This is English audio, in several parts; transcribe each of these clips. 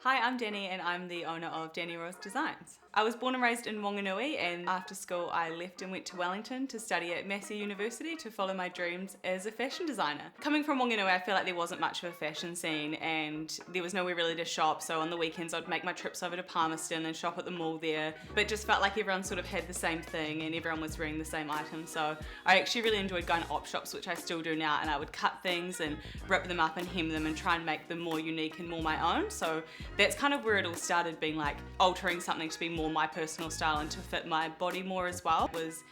Hi, I'm Danni and I'm the owner of Danni Rose Designs. I was born and raised in Whanganui, and after school I left and went to Wellington to study at Massey University to follow my dreams as a fashion designer. Coming from Whanganui, I feel like there wasn't much of a fashion scene and there was nowhere really to shop, so on the weekends I'd make my trips over to Palmerston and shop at the mall there, but just felt like everyone sort of had the same thing and everyone was wearing the same items, so I actually really enjoyed going to op shops, which I still do now, and I would cut things and rip them up and hem them and try and make them more unique and more my own. So that's kind of where it all started, being like altering something to be more my personal style and to fit my body more as well. Was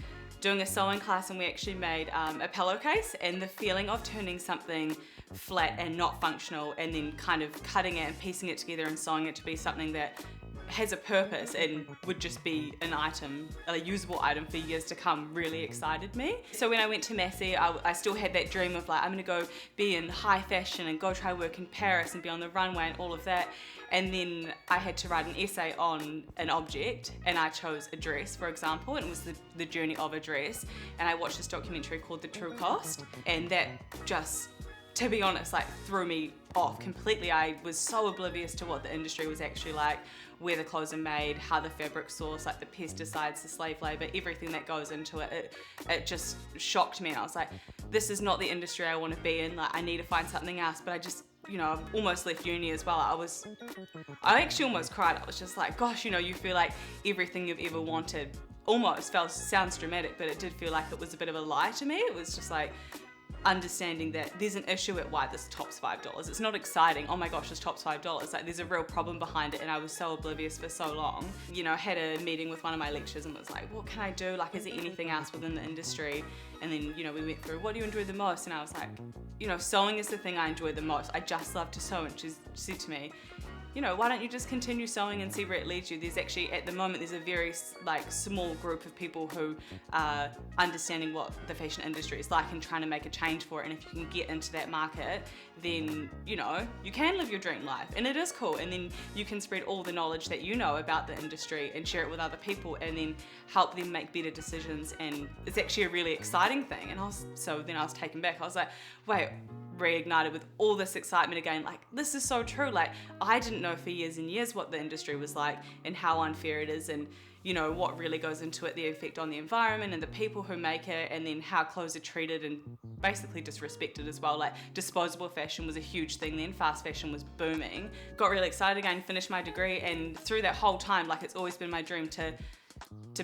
doing a sewing class and we actually made a pillowcase, and the feeling of turning something flat and not functional and then kind of cutting it and piecing it together and sewing it to be something that has a purpose and would just be an item, a usable item for years to come, really excited me. So when I went to Massey, I still had that dream of like, I'm gonna go be in high fashion and go try work in Paris and be on the runway and all of that. And then I had to write an essay on an object, and I chose a dress, for example, and it was the journey of a dress. And I watched this documentary called The True Cost, and that just, to be honest, like threw me off completely. I was so oblivious to what the industry was actually like, where the clothes are made, how the fabric's sourced, like the pesticides, the slave labor, everything that goes into it. It just shocked me, and I was like, this is not the industry I want to be in. Like, I need to find something else. But I just, you know, I've almost left uni as well. I actually almost cried. I was just like, gosh, you know, you feel like everything you've ever wanted almost sounds dramatic, but it did feel like it was a bit of a lie to me. It was just like understanding that there's an issue at why this tops $5. It's not exciting, oh my gosh, this tops $5. Like, there's a real problem behind it, and I was so oblivious for so long. You know, I had a meeting with one of my lecturers and was like, what can I do? Like, is there anything else within the industry? And then, you know, we went through, what do you enjoy the most? And I was like, you know, sewing is the thing I enjoy the most. I just love to sew. And she said to me, you know, why don't you just continue sewing and see where it leads you? There's actually, at the moment, there's a very like small group of people who are understanding what the fashion industry is like and trying to make a change for it. And if you can get into that market, then, you know, you can live your dream life, and it is cool. And then you can spread all the knowledge that you know about the industry and share it with other people, and then help them make better decisions. And it's actually a really exciting thing. And then I was taken back. I was like, wait, reignited with all this excitement again, like, this is so true. Like, I didn't know for years and years what the industry was like and how unfair it is, and you know what really goes into it, the effect on the environment and the people who make it, and then how clothes are treated and basically disrespected as well. Like, disposable fashion was a huge thing then, fast fashion was booming. Got really excited again, finished my degree, and through that whole time, like, it's always been my dream to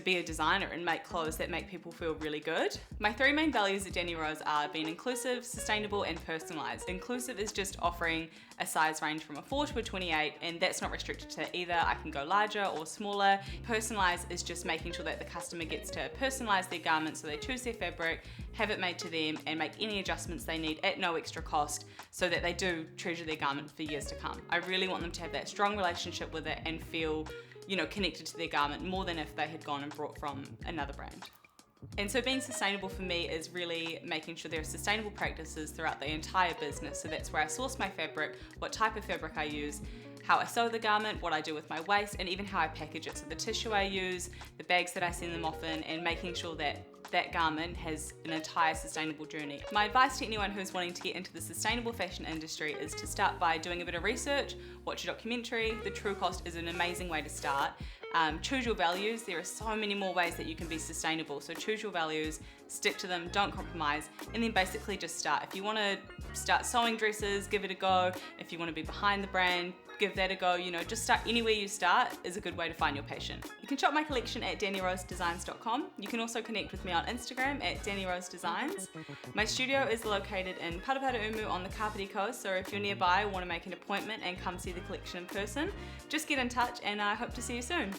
be a designer and make clothes that make people feel really good. My three main values at Danni Rose are being inclusive, sustainable, and personalised. Inclusive is just offering a size range from a 4 to a 28, and that's not restricted to either. I can go larger or smaller. Personalised is just making sure that the customer gets to personalise their garment, so they choose their fabric, have it made to them, and make any adjustments they need at no extra cost, so that they do treasure their garment for years to come. I really want them to have that strong relationship with it and feel, you know, connected to their garment more than if they had gone and brought from another brand. And so being sustainable for me is really making sure there are sustainable practices throughout the entire business. So that's where I source my fabric, what type of fabric I use, how I sew the garment, what I do with my waste, and even how I package it. So the tissue I use, the bags that I send them off in, and making sure that that garment has an entire sustainable journey. My advice to anyone who's wanting to get into the sustainable fashion industry is to start by doing a bit of research, watch a documentary. The True Cost is an amazing way to start. Choose your values. There are so many more ways that you can be sustainable. So choose your values, stick to them, don't compromise, and then basically just start. If you want to start sewing dresses, give it a go. If you want to be behind the brand, give that a go. You know, just start anywhere you start is a good way to find your passion. You can shop my collection at dannirosedesigns.com. You can also connect with me on Instagram at Danni Rose Designs. My studio is located in Parapara on the Kapiti Coast, so if you're nearby or want to make an appointment and come see the collection in person, just get in touch, and I hope to see you soon.